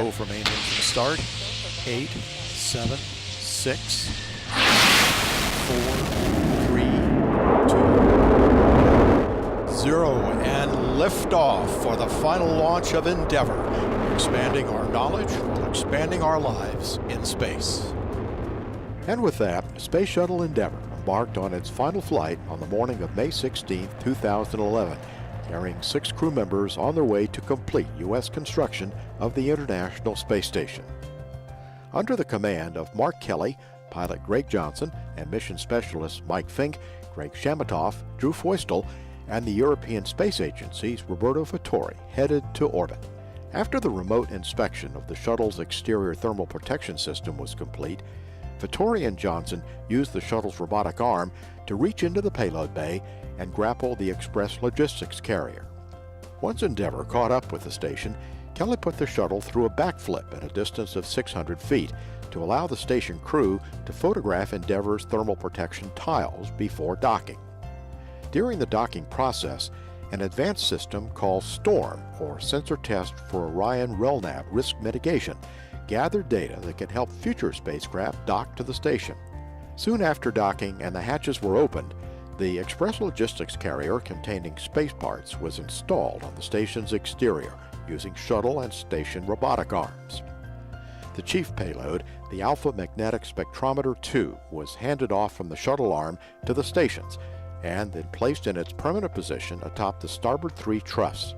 Go for main engine start. 8, 7, 6, 4, 3, 2, 0, and liftoff for the final launch of Endeavour, expanding our knowledge while expanding our lives in space. And with that, Space Shuttle Endeavour embarked on its final flight on the morning of May 16, 2011, carrying 6 crew members on their way to complete U.S. construction of the International Space Station. Under the command of Mark Kelly, pilot Greg Johnson, and mission specialists Mike Fink, Greg Chamatoff, Drew Feustel, and the European Space Agency's Roberto Vittori headed to orbit. After the remote inspection of the shuttle's exterior thermal protection system was complete, Vittori and Johnson used the shuttle's robotic arm to reach into the payload bay and grapple the express logistics carrier. Once Endeavour caught up with the station, Kelly put the shuttle through a backflip at a distance of 600 feet to allow the station crew to photograph Endeavour's thermal protection tiles before docking. During the docking process, an advanced system called STORM, or Sensor Test for Orion RELNAV Risk Mitigation, gathered data that could help future spacecraft dock to the station. Soon after docking and the hatches were opened, the express logistics carrier containing space parts was installed on the station's exterior using shuttle and station robotic arms. The chief payload, the Alpha Magnetic Spectrometer 2, was handed off from the shuttle arm to the stations and then placed in its permanent position atop the starboard 3 truss.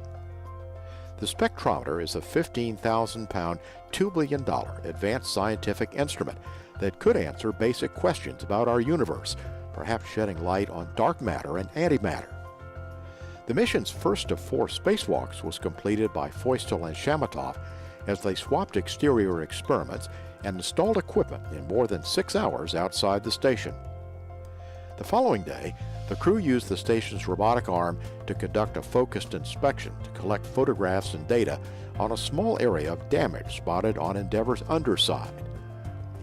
The spectrometer is a 15,000-pound, $2 billion advanced scientific instrument that could answer basic questions about our universe, perhaps shedding light on dark matter and antimatter. The mission's first of 4 spacewalks was completed by Feustel and Chamatoff as they swapped exterior experiments and installed equipment in more than 6 hours outside the station. The following day, the crew used the station's robotic arm to conduct a focused inspection to collect photographs and data on a small area of damage spotted on Endeavour's underside.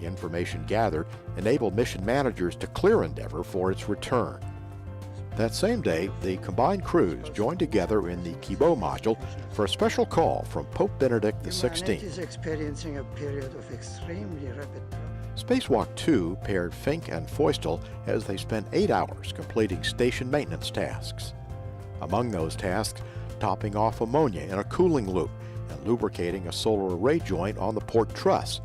The information gathered enabled mission managers to clear Endeavour for its return. That same day, the combined crews joined together in the Kibo module for a special call from Pope Benedict XVI. Humanity is experiencing a period of extremely rapid growth. Spacewalk 2 paired Fink and Feustel as they spent 8 hours completing station maintenance tasks. Among those tasks, topping off ammonia in a cooling loop and lubricating a solar array joint on the port truss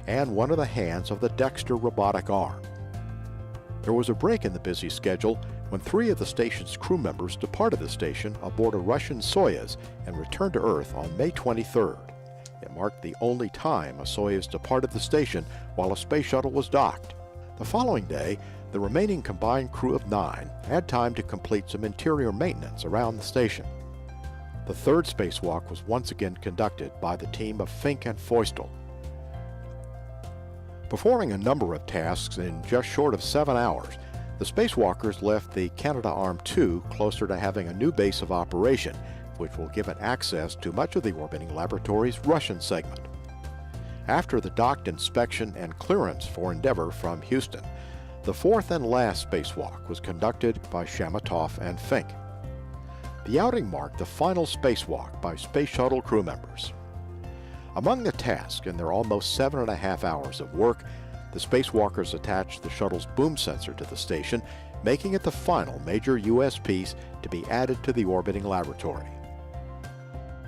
and one of the hands of the Dexter robotic arm. There was a break in the busy schedule when 3 of the station's crew members departed the station aboard a Russian Soyuz and returned to Earth on May 23rd. It marked the only time a Soyuz departed the station while a space shuttle was docked. The following day, the remaining combined crew of 9 had time to complete some interior maintenance around the station. The 3rd spacewalk was once again conducted by the team of Fink and Feustel. Performing a number of tasks in just short of 7 hours, the spacewalkers left the Canadarm2 closer to having a new base of operation, which will give it access to much of the orbiting laboratory's Russian segment. After the docked inspection and clearance for Endeavour from Houston, the 4th and last spacewalk was conducted by Chamatoff and Fink. The outing marked the final spacewalk by Space Shuttle crew members. Among the tasks in their almost 7.5 hours of work, the spacewalkers attached the shuttle's boom sensor to the station, making it the final major U.S. piece to be added to the orbiting laboratory.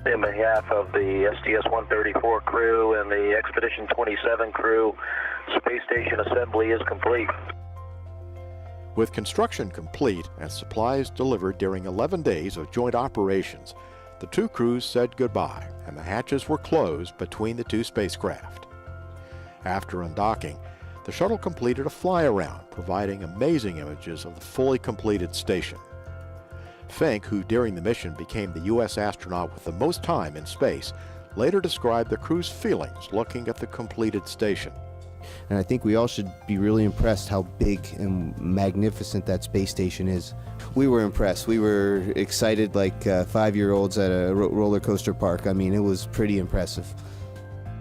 In behalf of the STS-134 crew and the Expedition 27 crew, space station assembly is complete. With construction complete and supplies delivered during 11 days of joint operations, the 2 crews said goodbye and the hatches were closed between the 2 spacecraft. After undocking, the shuttle completed a fly-around, providing amazing images of the fully completed station. Fink, who during the mission became the U.S. astronaut with the most time in space, later described the crew's feelings looking at the completed station. And I think we all should be really impressed how big and magnificent that space station is. We were impressed. We were excited like 5-year-olds at a roller coaster park. I mean, it was pretty impressive.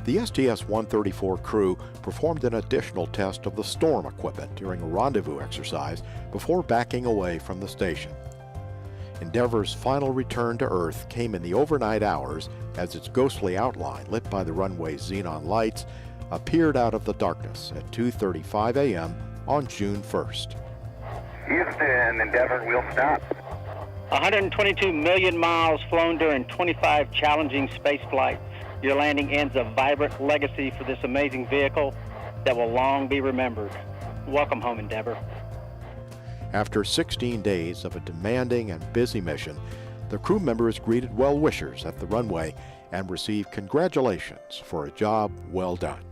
The STS-134 crew performed an additional test of the STORM equipment during a rendezvous exercise before backing away from the station. Endeavour's final return to Earth came in the overnight hours as its ghostly outline, lit by the runway's xenon lights, appeared out of the darkness at 2:35 a.m. on June 1st. Houston, Endeavour, we'll stop. 122 million miles flown during 25 challenging space flights. Your landing ends a vibrant legacy for this amazing vehicle that will long be remembered. Welcome home, Endeavour. After 16 days of a demanding and busy mission, the crew members greeted well-wishers at the runway and received congratulations for a job well done.